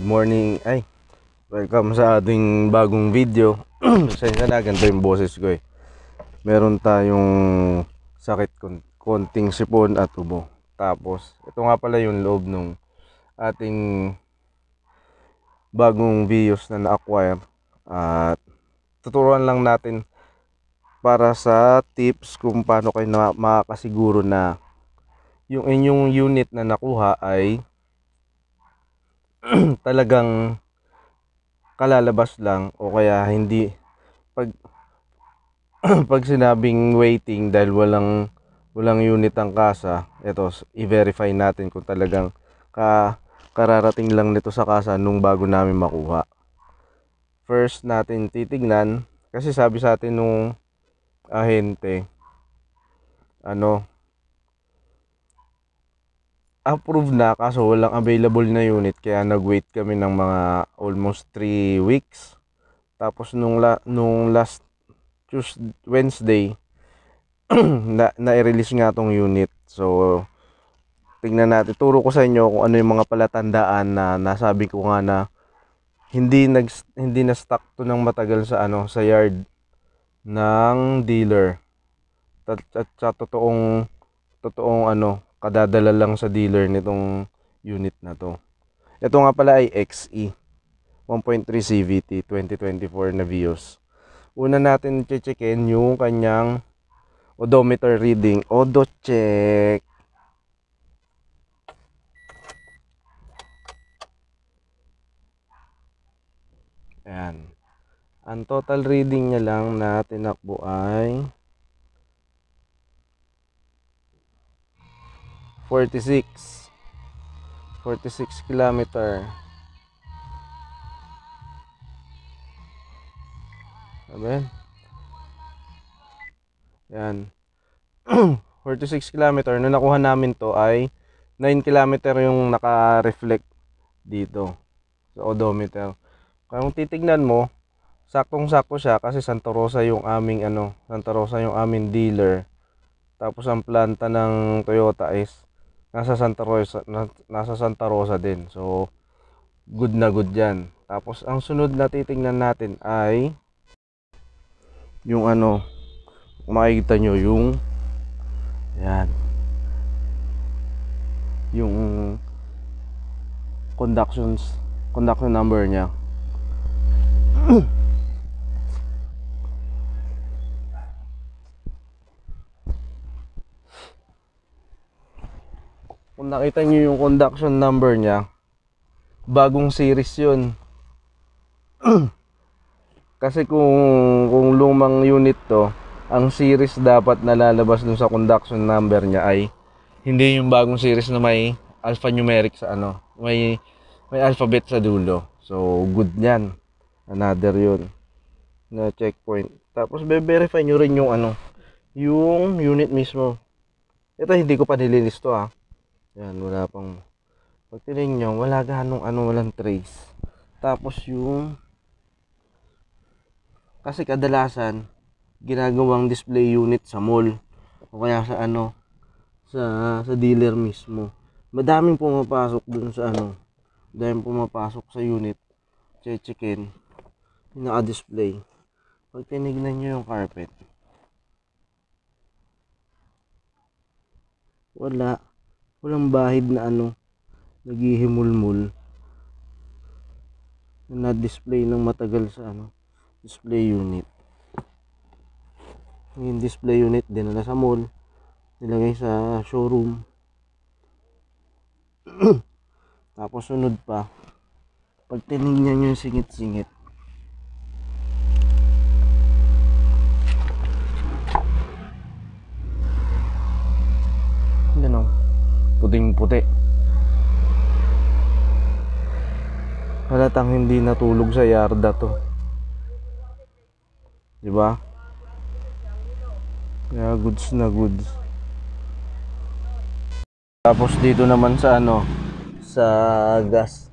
morning, welcome sa ating bagong video. Pasensya na, ganito yung boses ko eh. Meron tayong sakit, konting sipon at ubo. Tapos, ito nga pala yung loob ng ating bagong Vios na na-acquire. At tuturuan lang natin para sa tips kung paano kayo makakasiguro na yung inyong unit na nakuha ay talagang kalalabas lang o kaya hindi pag pag sinabing waiting dahil walang unit ang kasa. Ito, i-verify natin kung talagang kararating lang nito sa kasa nung bago namin makuha. First natin titignan kasi sabi sa atin nung ahente approved na kaso walang available na unit, kaya nag-wait kami ng mga almost 3 weeks. Tapos nung last Wednesday na-release nga tong unit. So tingnan natin, turo ko sa inyo kung ano yung mga palatandaan na nasabi ko nga na hindi na stock to ng matagal sa yard ng dealer. At sa totoong kadadala lang sa dealer nitong unit na to. Ito nga pala ay XE 1.3 CVT 2024 na Vios. Una natin checkin yung kanyang odometer reading. Odo check. Ayan. Ang total reading niya lang na tinakbo ay 46 kilometer. Amen. Yan. 46 kilometer. Nung nakuha namin to ay 9 kilometer yung naka-reflect dito sa odometer. Kung titignan mo, saktong-sakto siya kasi Santa Rosa yung aming dealer. Tapos ang planta ng Toyota is nasa Santa Rosa din. So good na good 'yan. Tapos ang sunod na titingnan natin ay yung makikita nyo yung yan, yung conduction number niya. Kung nakita nyo yung conduction number niya, bagong series yun. Kasi kung lumang unit to, ang series dapat nalalabas dun sa conduction number niya ay hindi yung bagong series na may alphanumeric sa may alphabet sa dulo. So good yan. Another yun na checkpoint. Tapos be-verify nyo rin yung unit mismo. Ito hindi ko pa nililisto Yan, wala pang, pag tingnan nyo, wala walang trace. Tapos kasi kadalasan ginagawang display unit sa mall o kaya sa dealer mismo. Madaming pumapasok dun sa sa unit. Checkin yung naka-display. Pag tinignan nyo yung carpet, walang bahid na naghihimulmul na display ng matagal sa display unit. Yung display unit dinala sa mall, nilagay sa showroom. Tapos sunod pa, pag tinignan nyo yung singit-singit, puting-puti. Halatang hindi natulog sa yarda to, diba? Kaya goods na goods. Tapos dito naman sa sa gas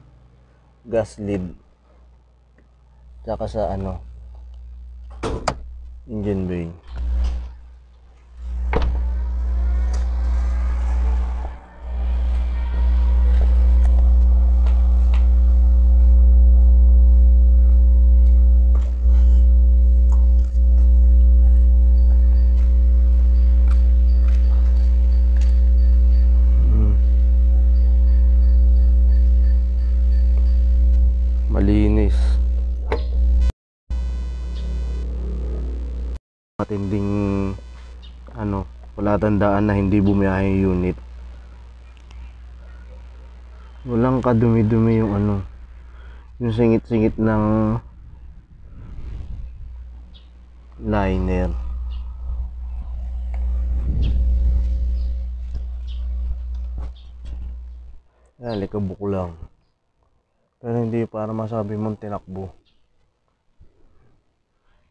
lid, tsaka sa engine bay. matinding wala tandaan na hindi bumiyahe yung unit. Walang kadumi-dumi yung yung singit-singit ng liner. Likabok lang. Pero hindi para masabi mong tinakbo.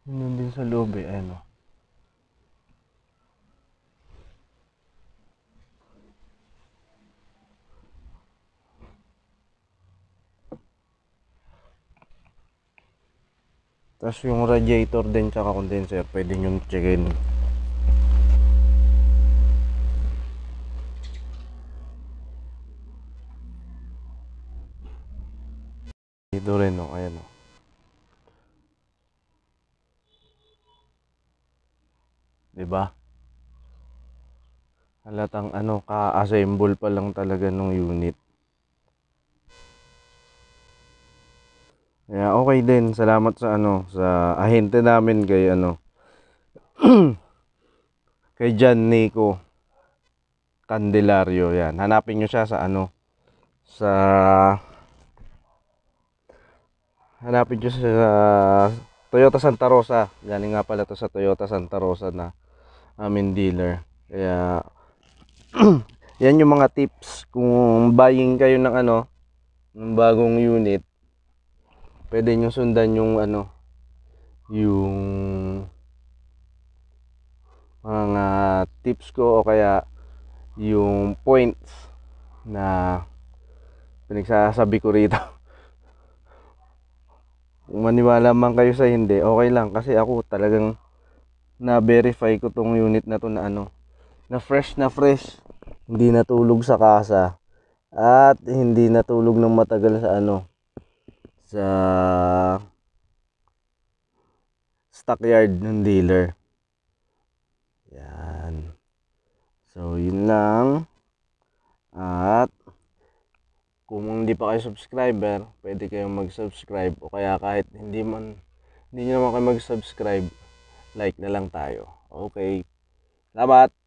Yun din sa loob Tapos yung radiator din tsaka condenser, pwede nyo checkin. Dito rin ayan diba? Halatang ka-assemble pa lang talaga ng unit. Kaya okay din, salamat sa sa ahente namin kay kay John Nico Candelario. Yan, hanapin nyo siya sa sa hanapin nyo sa Toyota Santa Rosa. Galing nga pala to sa Toyota Santa Rosa na amin dealer. Kaya yan yung mga tips kung buying kayo ng ng bagong unit. Pwede nyo sundan yung yung mga tips ko o kaya yung points na pinagsasabi ko rito. Kung maniwala man kayo sa hindi, okay lang kasi ako talagang na-verify ko tong unit na to na na fresh, hindi natulog sa kasa at hindi natulog ng matagal sa sa stockyard ng dealer. Yan. So, yun lang. At kung hindi pa kayo subscriber, pwede kayong mag-subscribe o kaya kahit hindi nyo naman kayo mag-subscribe, like na lang tayo. Okay. Salamat!